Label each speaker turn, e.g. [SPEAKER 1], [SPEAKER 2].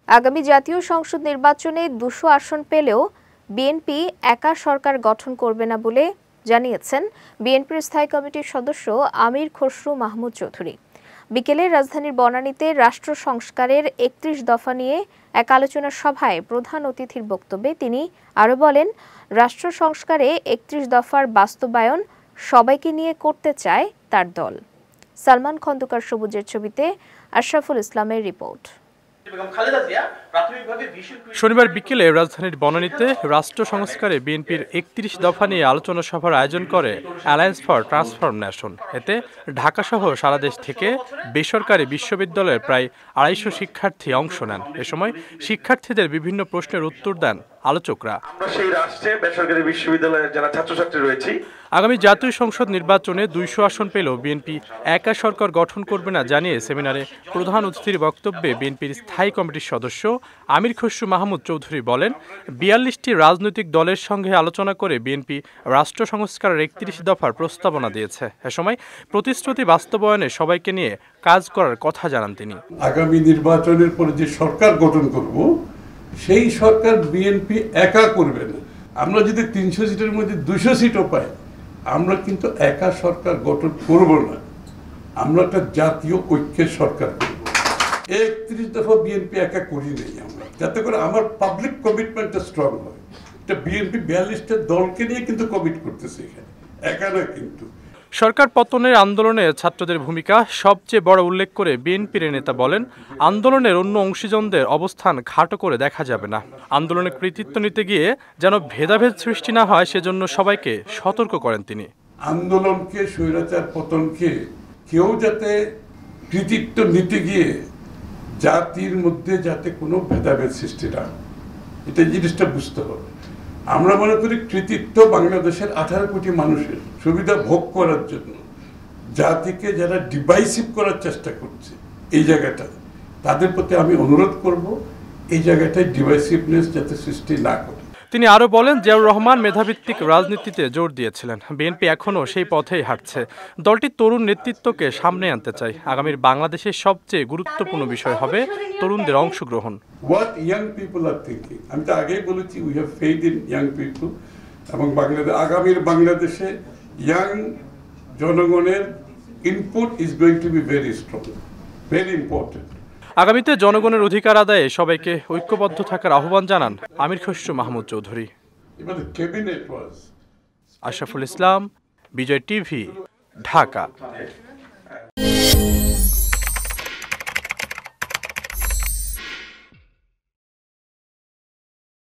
[SPEAKER 1] আগামী জাতীয় সংসদ নির্বাচনে ২০০ আসন পেলেও বিএনপি একা সরকার গঠন করবে না বলে জানিয়েছেন বিএনপির স্থায়ী কমিটির সদস্য আমির খসরু মাহমুদ চৌধুরী। বিকেলে রাজধানীর বনানীতে রাষ্ট্র সংস্কারের ৩১ দফা নিয়ে এক আলোচনা সভায় প্রধান অতিথির বক্তব্যে তিনি আরও বলেন, রাষ্ট্র সংস্কারে ৩১ দফার বাস্তবায়ন সবাইকে নিয়ে করতে চায় তার দল। সালমান খন্দকার সবুজের ছবিতে আশরাফুল ইসলামের রিপোর্ট।
[SPEAKER 2] শনিবার বিকেলে রাজধানীর বনানীতে রাষ্ট্র সংস্কারে বিএনপির ৩১ দফা নিয়ে আলোচনা সভার আয়োজন করে অ্যালায়েন্স ফর ট্রান্সফরমেশন। এতে ঢাকাসহ সারা দেশ থেকে বেসরকারি বিশ্ববিদ্যালয়ের প্রায় ২৫০ শিক্ষার্থী অংশ নেন। এ সময় শিক্ষার্থীদের বিভিন্ন প্রশ্নের উত্তর দেন আলোচকরা। আগামী জাতীয় সংসদ নির্বাচনে ২০০ আসন পেলেও বিএনপি একা সরকার গঠন করবে না জানিয়ে সেমিনারে প্রধান অতিথির বক্তব্যে বিএনপির স্থায়ী কমিটির সদস্য আমির খসরু মাহমুদ চৌধুরী বলেন, ৪২টি রাজনৈতিক দলের সঙ্গে আলোচনা করে বিএনপি রাষ্ট্র সংস্কারের ৩১ দফার প্রস্তাবনা দিয়েছে। এ সময় প্রতিশ্রুতি বাস্তবায়নে সবাইকে নিয়ে কাজ করার কথা জানান তিনি।
[SPEAKER 3] আগামী নির্বাচনের পরে যে সরকার গঠন করব, সেই সরকার বিএনপি একা করবে না। আমরা যদি ৩০০ সিটের মধ্যে ২০০ সিটও পাই, আমরা কিন্তু একা সরকার গঠন করব না। আমরা একটা জাতীয় ঐক্যের সরকার করব। ৩১ দফা বিএনপি একা করি নেই আমরা, যাতে করে আমার পাবলিক কমিটমেন্টটা স্ট্রং হয়। এটা বিএনপি ৪২টা দলকে নিয়ে কিন্তু কমিট করতেছে, এখানে একা না। কিন্তু
[SPEAKER 2] সরকার পতনের আন্দোলনে ছাত্রদের ভূমিকা সবচেয়ে বড় উল্লেখ করে বিএনপির নেতা বলেন, আন্দোলনের অন্য অংশীজনদের অবস্থান খাটো করে দেখা যাবে না। আন্দোলনে কৃতিত্ব নিতে গিয়ে যেন ভেদাভেদ সৃষ্টি না হয়, সেজন্য সবাইকে সতর্ক করেন তিনি।
[SPEAKER 3] আন্দোলনকে, স্বৈরাচার পতনকে কেউ যাতে কৃতিত্ব নিতে গিয়ে জাতির মধ্যে যাতে কোনো ভেদাভেদ সৃষ্টি না, এটা জিনিসটা বুঝতে হবে। আমরা মনে করি কৃতিত্ব বাংলাদেশের ১৮ কোটি মানুষের সুবিধা ভোগ করার জন্য জাতিকে যারা ডিভাইসিভ করার চেষ্টা করছে, এই জায়গাটা তাদের প্রতি আমি অনুরোধ করব, এই জায়গাটায় ডিভাইসিভনেস যাতে সৃষ্টি না করে।
[SPEAKER 2] তিনি আরও বলেন, জিয়াউর রহমান মেধাভিত্তিক রাজনীতিতে জোর দিয়েছিলেন। বিএনপি এখনও সেই পথেই হাঁটছে। দলটি তরুণ নেতৃত্বকে সামনে আনতে চায়। আগামীর বাংলাদেশের সবচেয়ে গুরুত্বপূর্ণ বিষয় হবে তরুণদের অংশগ্রহণ।
[SPEAKER 3] What young people are thinking, আমি তো আগেই বলেছি, we have faith in young people. এবং আগামীর বাংলাদেশে ইয়াং জনগণের input is going to be very strong, very important.
[SPEAKER 2] আগামীতে জনগণের অধিকার আদায়ে সবাইকে ঐক্যবদ্ধ থাকার আহ্বান জানান আমির খসরু মাহমুদ চৌধুরী। আশরাফুল ইসলাম, বিজয় টিভি, ঢাকা।